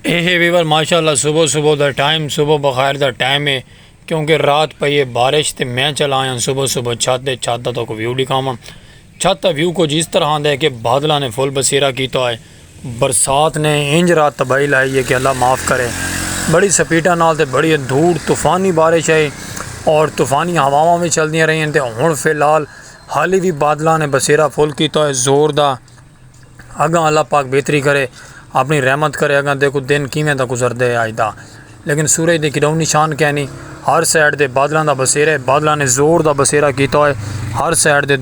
ਇਹ ਵੀਵਰ ਮਾਸ਼ਾਅੱਲਾ ਸੁਬह सुबह ਦਾ ਟਾਈਮ ਸੁਬਹ ਬਖੈਰ ਦਾ ਟਾਈਮ ਹੈ क्योंकि रात पई है बारिश तो मैं चला आया सुबह सुबह छत का तो व्यू दिखावा। छत का व्यू कुछ इस तरह का है कि बादलों ने फुल बसेरा किया है। बरसात ने इंज रात तबाही लाई है कि अल्लाह माफ़ करे। बड़ी स्पीडा नाल ते बड़ी धूड़ तूफानी बारिश है और तूफानी हवावां भी चलदियां रही तो हुण फिलहाल हाली भी बादलों ने बसेरा फुल किया है जोर दा। अगां अल्लाह पाक बेहतरी करे, अपनी रहमत करे। अगां देखो दिन किवें दा गुजरदे अज दा, लेकिन सूरज दी किरौं निशान कै नहीं। हर साइड दे बादलों का बसेरा है, बादलों ने जोर का बसेरा किया है। हर साइड दे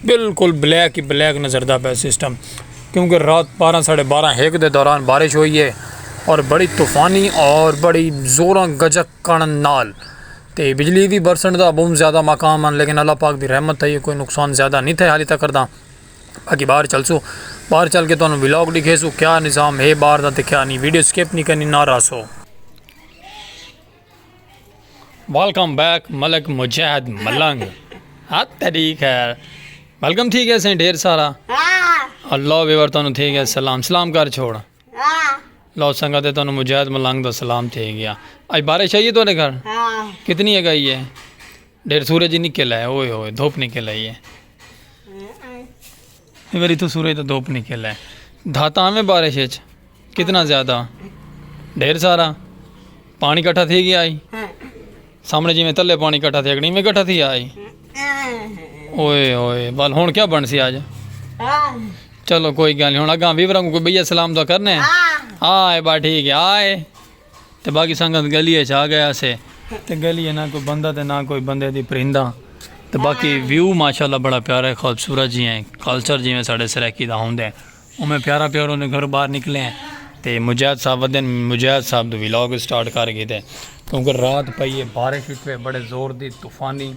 बिल्कुल ब्लैक ही ब्लैक नज़रदा पे सिस्टम, क्योंकि रात 12 साढ़े 12 1 के दौरान बारिश हुई है और बड़ी तूफानी और बड़ी जोरों गजक कण नाल ते बिजली भी बरसन का बहुत ज़्यादा मकाम है। लेकिन अल्लाह पाक की रहमत है, कोई नुकसान ज़्यादा नहीं था हाली तक करदा। बाकी बाहर चलसू, बाहर चल के तुहानू व्लॉग दिखेसू क्या निज़ाम है बाहर का, क्या नहीं। वीडियो स्किप नहीं करनी, ना रासो। वेलकम बैक मलक मुजाहिद मलंग। हाँ तरीक है, वेलकम ठीक है सही ढेर सारा। अल्लाह वेवर तुहानू ठीक है, सलाम सलाम कर छोड़ लो संगत तुहानू मुजाहिद मलंग का सलाम थे गया। आज बारिश आई है तुहाडे घर? कितनी है गई है? ढेर सूरज ही निकल है, ओए होए धूप निकल आई है। मेरी तो सूरज तो धूप निकल है। धाता में बारिश है कितना ज़्यादा, ढेर सारा पानी इकट्ठा थी गया आई सामने जिमें तले पानी इकट्ठा थे अगनी में इकट्ठा थी आई। ओए ओए बल हुण क्या बन सी आज? चलो कोई गल नहीं, हुण अगां वीवरां को कोई भैया सलाम तो करने आए बा ठीक है आए। तो बाकी संगत गली आ गया से ते गली ना कोई बंदा ते ना कोई बंदे दी परिंदा। तो बाकी व्यू माशाल्लाह बड़ा प्यारा है, खूबसूरत जी है। कल्चर जिमें साढ़े सरैकी दा होंदा उमें प्यारा प्यारा ने घर बाहर निकले हैं। तो मुजाहिद साहब वदन मुजाहिद साहब द व्लॉग स्टार्ट कर गए थे, क्योंकि रात पई है बारिश पे बड़े जोर दी तूफानी।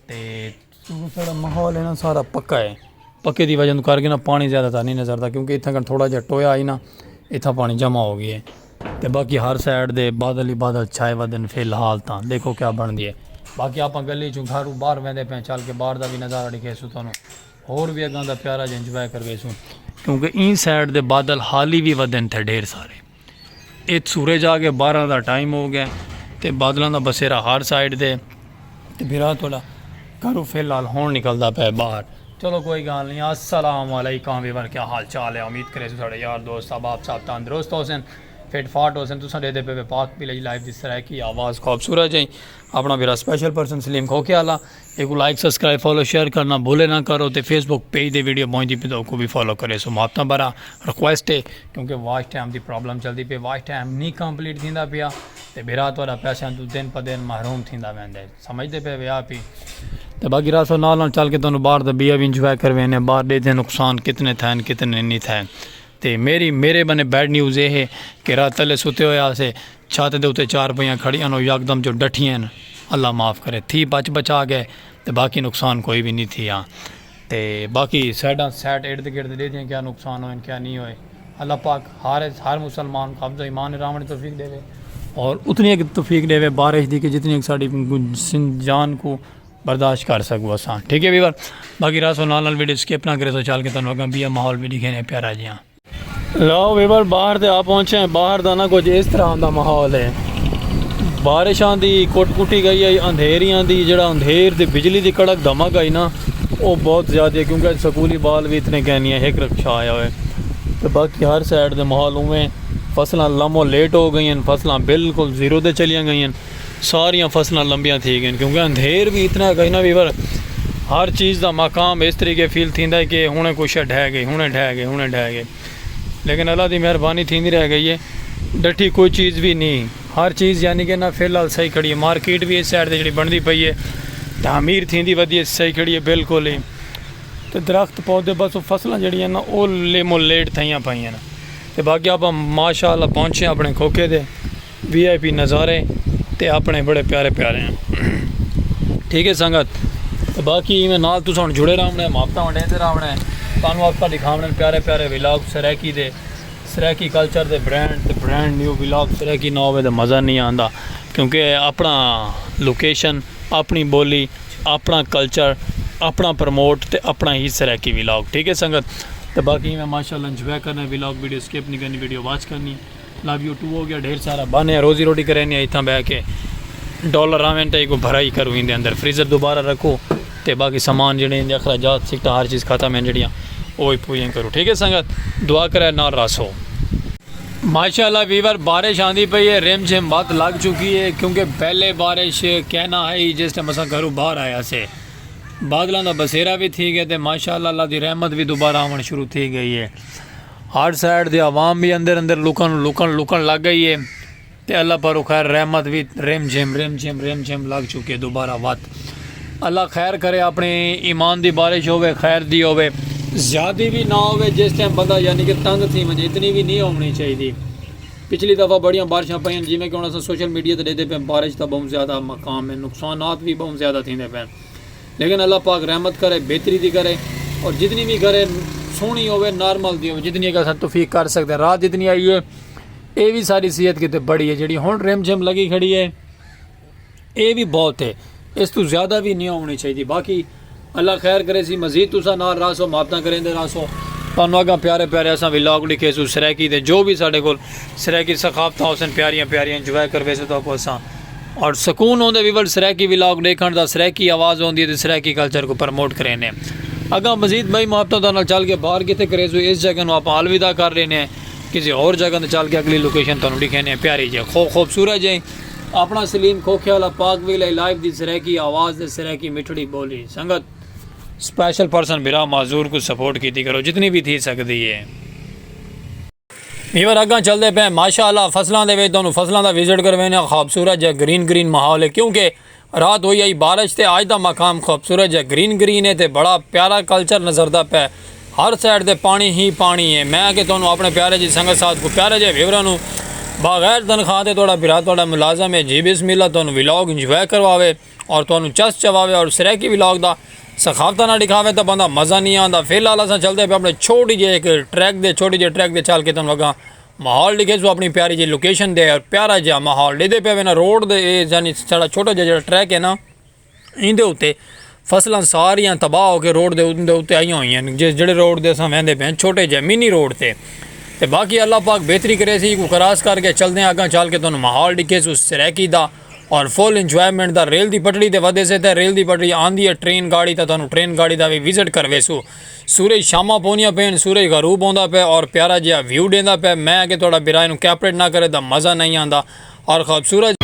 तो सारा माहौल है ना सारा पक्का है, पक्के की वजह करके ना पानी ज़्यादा नहीं नज़रता, क्योंकि इतना थोड़ा जहा टोया आई ना इतना पानी जमा हो गया है। तो बाकी हर साइड दे बादल ही बादल छाए वदन फिलहाल तो देखो क्या बनती है। बाकी आप गली चों घर बाहर वहदे पे चल के बाहर का भी नज़ारा दिखेसू तुहानू, होर भी अगां दा प्यारा जो इंजॉय करवेसू, क्योंकि इन साइड दे बादल हाली भी वदन थे ढेर सारे। एक सूरज आ गया 12 का टाइम हो गया तो बादलों का बसेरा हर साइड दे। तो फिर थोड़ा घरों फिलहाल हों निकलता पे बाहर। चलो कोई गल नहीं। अस्सलाम वालेकुम वीवर, क्या हाल चाल है? उम्मीद करे साढ़े यार दोस्त आप सब तंदुरुस्त हो सन, फिट फाट हो सन। तुम दे पे पाक भी लाइफ जिस तरह की आवाज़ खूबसूरत है। अपना मेरा स्पेशल पर्सन सलीम खोखे आला एक लाइक सब्सक्राइब फॉलो शेयर करना भूले ना करो। तो फेसबुक पेज दे वीडियो पहुँचती पे तो को भी फॉलो करे। सो मापता बड़ा रिक्वेस्ट है, क्योंकि वॉच टाइम की प्रॉब्लम चलती पे, वॉच टाइम नहीं कंप्लीट थींदा पिया तो बिरा थोड़ा पैसा तू दिन प दिन महरूम थींदा वेंदे, समझते पे वे आप ही। तो बाकी रासो नाल चल के तुहानू बाहर दा बिया भी इंजॉय करवेने, बाहर दे नुकसान कितने थे कितने नहीं थे। तो मेरे बने बैड न्यूज़ ये है कि रात तले सुते हुए से छत के उत्ते 4 पहियां खड़ियां नो यकदम जो डठियां न, अल्लाह माफ़ करे थी बचा गए। तो बाकी नुकसान कोई भी नहीं थी। हाँ तो बाकी साइडा साइड इर्द गिर्द दे दें क्या नुकसान हो क्या नहीं होए। अल्लाह पाक हर मुसलमान को अफजा ईमान रावण तौफीक देवे और उतनी तौफीक देवे बारिश दी कि जितनी साड़ी जान को बर्दाश्त कर सकूँ असा। ठीक है वीवर, बाकी रासो नाल वीडियो स्किप ना करे तो चल के तुहानू अगां भी माहौल भी दिखे ने प्यारा जी। हाँ लो वीवर बाहर तो आप पहुँचे हैं, बाहर का ना कुछ इस तरह का माहौल है। बारिश आँदी कुटी गई है, अंधेरी आँदी जरा अंधेर ते बिजली की कड़क धमक आई ना वो बहुत ज़्यादा है, क्योंकि स्कूली बाल भी इतने कहनी है एक रक्षा आया हुआ है। तो बाकी हर साइड के माहौल उमें फसलां लम्बो लेट हो गई, फसलां बिल्कुल जीरो ते चलियां गई, सारिया फसलां लंबियां थी गई, क्योंकि अंधेर भी इतना गई ना वीवर। हर चीज़ का मकाम इस तरीके फील थींदा है कि हुणे कुछ ढह गई हुणे ढह गए। लेकिन अल्लाह की मेहरबानी थी रह गई है, डठी कोई चीज़ भी नहीं, हर चीज़ यानी कि ना फिलहाल सही खड़ी है। मार्केट भी इस साइड से जी बनती पई है, तामीर थी वधी सही खड़ी है बिल्कुल ही। तो दरख्त पौधे बस फसलां जड़ियां ना वो लेमो लेट थियां पाइयां न। तो बाकी आप माशाअल्लाह पहुँचे अपने खोखे दे VIP नज़ारे ते अपने बड़े प्यारे प्यारे हैं। ठीक है संगत, तो बाकी मैं नाल तुस हुण जुड़े रहना, मापता वंडेंदे रहना है, तुहानू आपका दिखावने प्यारे प्यारे vlog Saraiki they, Saraiki culture they brand new vlog. Saraiki ना होवे तो मज़ा नहीं आता, क्योंकि अपना लोकेशन अपनी बोली अपना कल्चर अपना प्रमोट तो अपना ही सरैकी व्लॉग। ठीक है संगत, तो बाकी मैं माशाल्लाह इंजॉय करना व्लॉग, वीडियो स्किप नहीं करनी, वीडियो वॉच करनी। लव यू टू हो गया ढेर सारा बने रोजी रोटी करें इतना बह के डॉलर आवें तो को भराई करूँ इंदे अंदर फ्रीजर दोबारा रखो तो बाकी सामान जेडे अखराजात सिकटा हर चीज़ खत्म है जड़ियाँ वो पूजन करो। ठीक है संगत दुआ करे ना रासो। माशाल्लाह वीवर बारिश आंदी पई है रिम झिम बात लग चुकी है क्योंकि पहले बारिश कहना है जिस टाइम असा घरों बाहर आया से बादलों का बसेरा भी थी गया तो माशाल्लाह अल्लाह की रहमत भी दोबारा आवन शुरू थी गई है। हर साइड के आवाम भी अंदर अंदर लुकन लग गई है तो अल्लाह पर खैर रहमत भी रिम झिम लग चुकी है दोबारा वत। अल्लाह खैर करे अपने ईमान की बारिश होवे खैर दी होवे ज़्यादा भी ना होवे जिस टाइम बंदा यानी कि तंग थी वजे इतनी भी नहीं होनी चाहिए। पिछली दफ़ा बड़िया बारिशा पई जिमें कि हम सोशल मीडिया तो देते पे बारिश का बहुत ज़्यादा मकाम है नुकसानात भी बहुत ज़्यादा थी पे लेकिन अल्लाह पाक रहमत करे बेहतरी दी करे और जितनी भी करे सोहनी होवे नॉर्मल दी होवे जितनी अगर तौफीक कर सकते। रात जितनी आई है ये भी सारी सेहत कितने बड़ी है जी हुण रिम झिम लगी खड़ी है ये भी बहुत है इस तो ज़्यादा भी नहीं होनी चाहिए। बाकी अल्लाह खैर करे सी मजीद तुसा नाल रासो मुहब्बतां करेंदे रासो तुहानूं अग्गां प्यारे प्यारे असां व्लॉग लिखे सू सरैकी दे जो भी साडे कोल सरैकी सखाफतां हुसन प्यारियां प्यारियां इंजॉय करवे सो तो असां और सुकून होंदे वीवर सरैकी व्लॉग देखण दा सरैकी आवाज़ होंदी है ते सरैकी कल्चर को प्रमोट करेने अग्गां मजीद भाई मुहब्बतां दा नाल चल के बाहर किते करे सो इस जगह नूं आपां अलविदा कर रहे हैं किसी और जगह ते चल के अगली लोकेशन तुहानूं दिखाने प्यारी जे खूबसूरत जे अपना सलीम खोखे वाला पाक विले लाइव दी सरैकी आवाज़ दे सरैकी मिठड़ी बोली संगत स्पेशल पर्सन बिरा माजूर को सपोर्ट की करो जितनी भी थी सकती है। वीवर अगर चलते पे माशाअल्लाह फसलों के तुहानूं फसलों का विजिट करवाने खूबसूरत जहा ग्रीन माहौल है क्योंकि रात हुई आई बारिश से अज का मकाम खूबसूरत जहा ग्रीन है तो बड़ा प्यारा कल्चर नजरदा पे हर साइड से पानी ही पानी है। मैं कि तुहानूं अपने प्यारे जी संगत साथ को प्यारे जे व्यूअरां बगैर तनख्वाह के थोड़ा बिरा थोड़ा मुलाजम है जी बिस्मिल्लाह तुहानूं व्लॉग इंजॉय करवावे और तुहानूं चस चवावे और सरैकी व्लॉग का सखावता ना दिखावे तो बंदा मज़ा नहीं आता। फिलहाल अस चलते पे अपने छोटी जी एक ट्रैक दे छोटी जी ट्रैक दे चल के तुम लगा माहौल दिखे सो अपनी प्यारी जी लोकेशन दे और प्यारा जहा माहौल देते पे ना रोड दे यानी साढ़ा छोटा जो ट्रैक है ना इंदे उत्ते फसलां सारियां तबाह हो के रोड दे उत्ते आईयां हुई हैं जिस जेड़े रोड दे असां वहंदे पे छोटे जे मिनी रोड ते बाकी अल्लाह पाक बेहतरी करे सी को क्रॉस करके चलते हैं अगर चल के तुहानूं माहौल दिखे सो सरैकी दा और फुल इंजॉयमेंट दा रेल दी पटड़ी ते वधे से रेल दी पटड़ी आंदी है ट्रेन गाड़ी तो तुहानूं ट्रेन गाड़ी का भी विजिट करवे सो सूरज शामा पौनिया पेन सूरज गरूब होंदा पे और प्यारा जिहा व्यू देंदा पे। मैं कि थोड़ा बिराए नूं कैपरेट ना करे तो मज़ा नहीं आता और खूबसूरत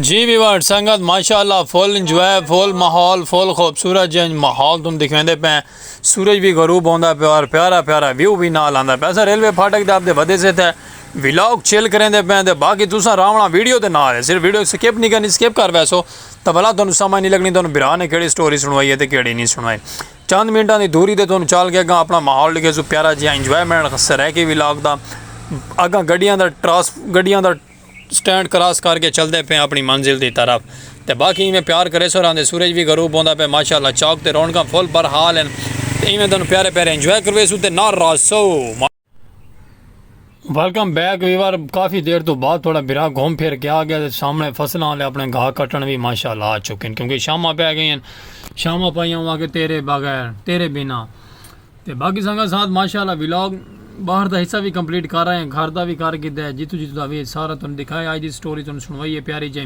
जी व्यूअर संगत माशाल्लाह फुल इंजॉय फुल माहौल फुल खूबसूरत जो माहौल तुम दिखाते पे सूरज भी गरूब होंदा पे और प्यारा प्यारा व्यू भी नाल आंदा पे। ऐसा रेलवे फाटक आपके वधे से व्लॉग चिल करेंदे पे बाकी तुसा रावणा वीडियो तो ना है सिर्फ वीडियो स्किप नहीं करनी स्किप कर वैसो तो भला तुहानूं समझ नहीं लगनी तुहानूं बिरा ने केड़ी स्टोरी सुनवाई है तो केड़ी नहीं सुनवाई। चंद मिनटां की दूरी ते तुहानूं चल के अगर अपना माहौल लिखे सो प्यारा जिहा इंजॉयमेंट सरैकी व्लॉग दा अगर गड्डियां दा स्टैंड क्रॉस करके चलते पे अपनी मंजिल की तरफ तो बाकी इवें प्यार करे सो रहा सूरज भी गरूब होंदा पे माशाल्लाह चौक ते रौनक फुल बरहाल हैं तो इवें तुहानूं प्यारे प्यारे इंजॉय करवे सो ते ना रासो। वेलकम बैक वीवर काफ़ी देर तो बाद थोड़ा बिरा घूम फिर के आ गया सामने फसलों वाले अपने घाह कट्टन भी माशाल्लाह आ चुके हैं क्योंकि शामा पै गई शामा पाइया हुआ कि तेरे बगैर तेरे बिना तो बाकी संगत साथ माशाल्लाह व्लॉग बाहर का हिस्सा भी कंप्लीट कर रहे हैं घर का भी कर किया है जितू का भी सारा तुम दिखाया आज की स्टोरी तुम सुनवाई है प्यारी जी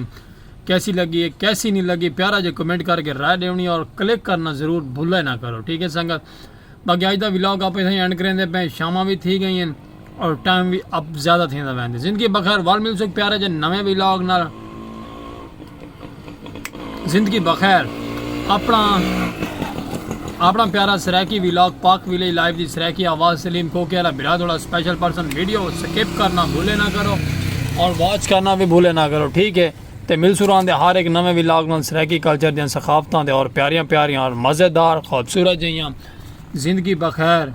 कैसी लगी है कैसी नहीं लगी प्यारा जो कमेंट करके राय देनी और क्लिक करना ज़रूर भूले ना करो। ठीक है संगत बाकी आज का व्लॉग आप इतना एंड करेंगे पे शामा भी थी गई हैं और टाइम भी अब ज़्यादा थी वहदे जिंदगी बखैर वाल मिल सक प्यारे जो नवे व्लॉग ना जिंदगी बखैर अपना प्यारा सरैकी व्लॉग पाक विलेज लाइव की सरैकी आवाज़ सलीम खोखे वाला बिरा थोड़ा स्पेशल पर्सन वीडियो स्किप करना भूले ना करो और वॉच करना भी भूले ना करो। ठीक है तो मिल सुरान दे हर एक नवे व्लॉग नाल सरैकी कल्चर दी सखाफतां दे और प्यारियां प्यारियां और मज़ेदार खूबसूरत जिहियां जिंदगी बखैर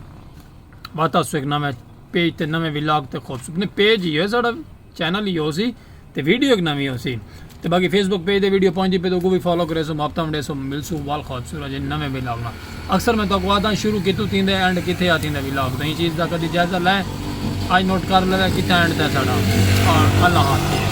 बात एक नवे पेज ते नवे व्लॉग ते खूबसूरत नहीं पेज ही है साड़ा चैनल ही हो सी ते वीडियो एक नवी हो सी ते बाकी फेसबुक पेज दे वीडियो पहुंची पे तो को भी फॉलो करे सो हफ्ता में सो मिलसू वाल खूबसूरत जे नवे व्लॉग ना अक्सर मैं तो वादा शुरू कितु तींदे एंड किथे आती दे व्लॉग तो ये चीज़ दा कदी जायजा ले आज नोट कर ले किथे एंड ते साड़ा और अल्लाह हाफिज़।